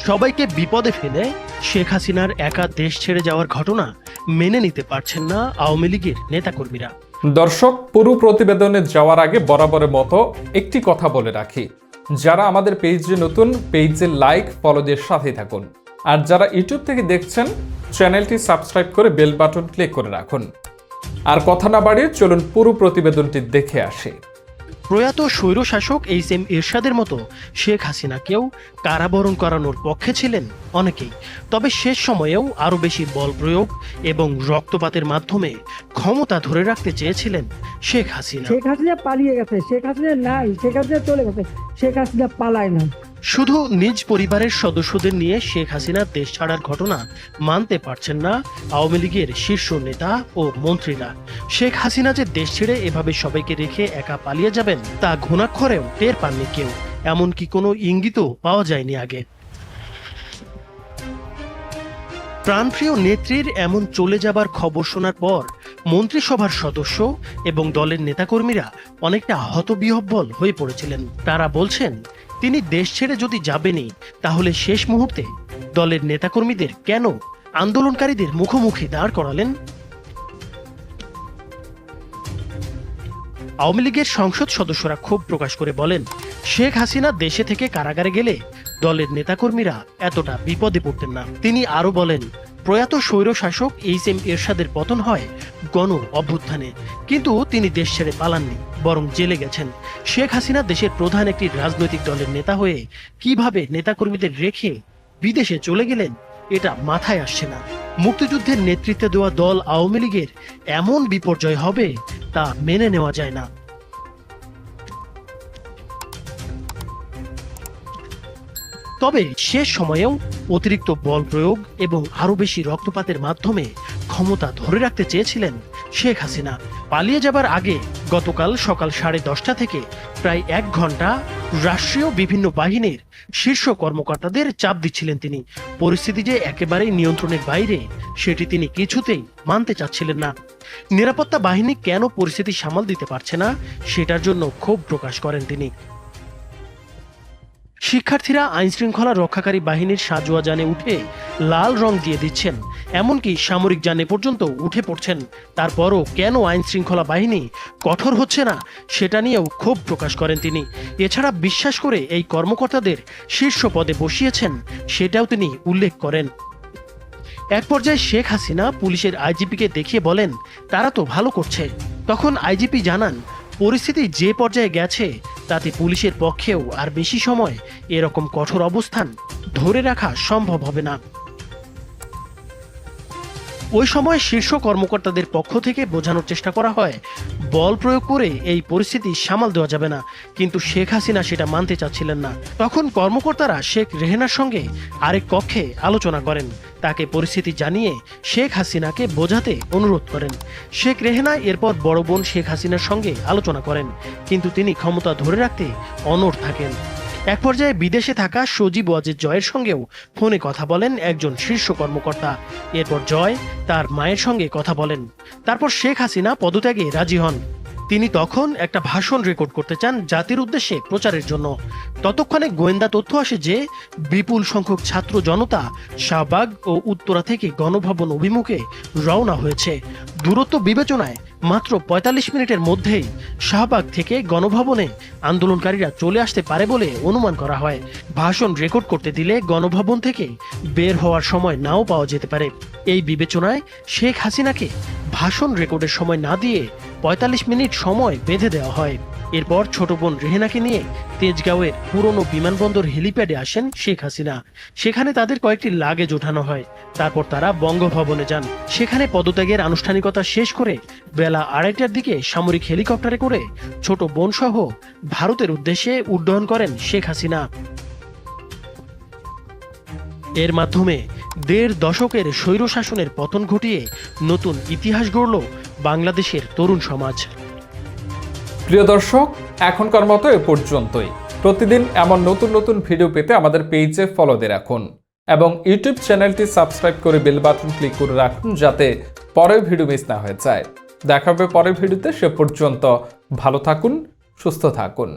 সবাইকে বিপদে ফেলে শেখ হাসিনার একা দেশ ছেড়ে যাওয়ার ঘটনা মেনে নিতে পারছেন না আওয়ামী লীগের নেতাকর্মীরা। দর্শক, পুরো প্রতিবেদনে যাওয়ার আগে বরাবরের মতো একটি কথা বলে রাখি, যারা আমাদের পেজে নতুন, পেজে লাইক ফলো দিয়ে সাথে থাকুন, আর যারা ইউটিউব থেকে দেখছেন চ্যানেলটি সাবস্ক্রাইব করে বেল বাটন ক্লিক করে রাখুন। আর কথা না বাড়িয়ে চলুন পুরো প্রতিবেদনটি দেখে আসি। প্রয়াত স্বৈরশাসক এইচ.এম. এরশাদের মতো শেখ হাসিনাকেও কারাবরণ করানোর পক্ষে ছিলেন অনেকেই, তবে শেষ সময়েও আরও বেশি বল প্রয়োগ এবং রক্তপাতের মাধ্যমে ক্ষমতা ধরে রাখতে চেয়েছিলেন শেখ হাসিনা। শেখ হাসিনা পালিয়ে গেছে, শেখ হাসিনা নাই, শেখ হাসিনা চলে গেছে, শেখ হাসিনা পালায় না। শুধু নিজ পরিবারের সদস্যদের নিয়ে শেখ হাসিনা দেশ ছাড়ার ঘটনা মানতে পারছেন না আওয়ামী লীগের শীর্ষ নেতা ও মন্ত্রীরা। শেখ হাসিনা যে দেশ ছেড়ে এভাবে সবাইকে রেখে একা পালিয়ে যাবেন তা ঘুণাক্ষরেও টের পাননি কেউ, এমনকি কোনো ইঙ্গিতও পাওয়া যায়নি আগে। প্রাণপ্রিয় নেত্রীর এমন চলে যাবার খবর শোনার পর মন্ত্রিসভার সদস্য এবং দলের নেতাকর্মীরা অনেকটা হতবিহ্বল হয়ে পড়েছিলেন। তারা বলছেন, তিনি দেশ ছেড়ে যদি যাবেনই, তাহলে শেষ মুহূর্তে দলের নেতাকর্মীদের কেন আন্দোলনকারীদের মুখোমুখি দাঁড় করালেন? আওয়ামী লীগের সংসদ সদস্যরা ক্ষোভ প্রকাশ করে বলেন, শেখ হাসিনা দেশে থেকে কারাগারে গেলে দলের নেতাকর্মীরা এতটা বিপদে পড়তেন না। তিনি আরো বলেন, প্রয়াত স্বৈরশাসক এইচ.এম. এরশাদের পতন হয় গণ অভ্যুত্থানে, কিন্তু তিনি দেশ ছেড়ে পালাননি, বরং জেলে গেছেন। শেখ হাসিনা দেশের প্রধান একটি রাজনৈতিক দলের নেতা হয়ে কিভাবে নেতাকর্মীদের রেখে বিদেশে চলে গেলেন, এটা মাথায় আসছে না। মুক্তিযুদ্ধের নেতৃত্বে দেওয়া দল আওয়ামী লীগের এমন বিপর্যয় হবে তা মেনে নেওয়া যায় না। তবে শেষ সময়েও অতিরিক্ত বল প্রয়োগ এবং আরো বেশি রক্তপাতের মাধ্যমে ক্ষমতা ধরে রাখতে চেয়েছিলেন শেখ হাসিনা। পালিয়ে যাবার আগে গতকাল সকাল 10:30 থেকে প্রায় 1 ঘন্টা রাষ্ট্রীয় বিভিন্ন বাহিনীর শীর্ষ কর্মকর্তাদের চাপ দিচ্ছিলেন তিনি। পরিস্থিতি যে একেবারেই নিয়ন্ত্রণের বাইরে, সেটি তিনি কিছুতেই মানতে চাচ্ছিলেন না। নিরাপত্তা বাহিনী কেন পরিস্থিতি সামাল দিতে পারছে না, সেটার জন্য ক্ষোভ প্রকাশ করেন তিনি। শিক্ষার্থীরা আইন শৃঙ্খলা রক্ষাকারী বাহিনীর সাজোয়া যানে উঠে লাল রং দিয়ে দিচ্ছেন, এমনকি সামরিক যানে পর্যন্ত উঠে পড়ছেন। তারপরও কেন আইন শৃঙ্খলা বাহিনী কঠোর হচ্ছে না, সেটা নিয়েও ক্ষোভ প্রকাশ করেন তিনি। এছাড়া বিশ্বাস করে এই কর্মকর্তাদের শীর্ষ পদে বসিয়েছেন, সেটাও তিনি উল্লেখ করেন। এক পর্যায়ে শেখ হাসিনা পুলিশের আইজিপিকে দেখিয়ে বলেন, তারা তো ভালো করছে। তখন আইজিপি জানান, পরিস্থিতি যে পর্যায়ে গেছে তাতে পুলিশের পক্ষেও আর বেশি সময় এরকম কঠোর অবস্থান ধরে রাখা সম্ভব হবে না। ওই সময় শীর্ষ কর্মকর্তাদের পক্ষ থেকে বোঝানোর চেষ্টা করা হয়, বল প্রয়োগ করে এই পরিস্থিতি সামাল দেওয়া যাবে না, কিন্তু শেখ হাসিনা সেটা মানতে চাচ্ছিলেন না। তখন কর্মকর্তারা শেখ রেহেনার সঙ্গে আরেক কক্ষে আলোচনা করেন, তাকে পরিস্থিতি জানিয়ে শেখ হাসিনাকে বোঝাতে অনুরোধ করেন। শেখ রেহেনা এরপর বড় বোন শেখ হাসিনার সঙ্গে আলোচনা করেন, কিন্তু তিনি ক্ষমতা ধরে রাখতে অনড় থাকেন। এক পর্যায়ে বিদেশে থাকা সজীব ওয়াজেদ জয়ের সঙ্গেও ফোনে কথা বলেন একজন শীর্ষ কর্মকর্তা। এরপর জয় তার মায়ের সঙ্গে কথা বলেন। তারপর শেখ হাসিনা পদত্যাগে রাজি হন। তিনি তখন একটা ভাষণ রেকর্ড করতে চান জাতির উদ্দেশ্যে প্রচারের জন্য। ততক্ষণে গোয়েন্দা তথ্য আসে যে বিপুল সংখ্যক ছাত্র জনতা শাহবাগ ও উত্তরা থেকে গণভবন অভিমুখে রওনা হয়েছে। দূরত্ব বিবেচনায় মাত্র 45 মিনিটের মধ্যেই শাহবাগ থেকে গণভবনে আন্দোলনকারীরা চলে আসতে পারে বলে অনুমান করা হয়। ভাষণ রেকর্ড করতে দিলে গণভবন থেকে বের হওয়ার সময় নাও পাওয়া যেতে পারে। এই বিবেচনায় শেখ হাসিনাকে ভাষণ রেকর্ডের সময় না দিয়ে 45 মিনিট সময় বেঁধে দেওয়া হয়। এরপর ছোট বোন রেহেনাকে নিয়ে তেজগাঁওয়ের পুরনো বিমানবন্দর হেলিপ্যাডে আসেন শেখ হাসিনা। সেখানে তাদের কয়েকটি লাগেজ ওঠানো হয়। তারপর তারা বঙ্গভবনে যান। সেখানে পদত্যাগের আনুষ্ঠানিকতা শেষ করে বেলা 2:30টার দিকে সামরিক হেলিকপ্টারে করে ছোট বোন সহ ভারতের উদ্দেশ্যে উড্ডয়ন করেন শেখ হাসিনা। এর মাধ্যমে 1.5 দশকের স্বৈরশাসনের পতন ঘটিয়ে নতুন ইতিহাস গড়ল বাংলাদেশের তরুণ সমাজ। প্রিয় দর্শক, এখনকার মতো এ পর্যন্তই। প্রতিদিন এমন নতুন নতুন ভিডিও পেতে আমাদের পেজে ফলো দিয়ে রাখুন এবং ইউটিউব চ্যানেলটি সাবস্ক্রাইব করে বেল বাটন ক্লিক করে রাখুন, যাতে পরের ভিডিও মিস না হয়ে যায়। দেখা হবে পরের ভিডিওতে। সে পর্যন্ত ভালো থাকুন, সুস্থ থাকুন।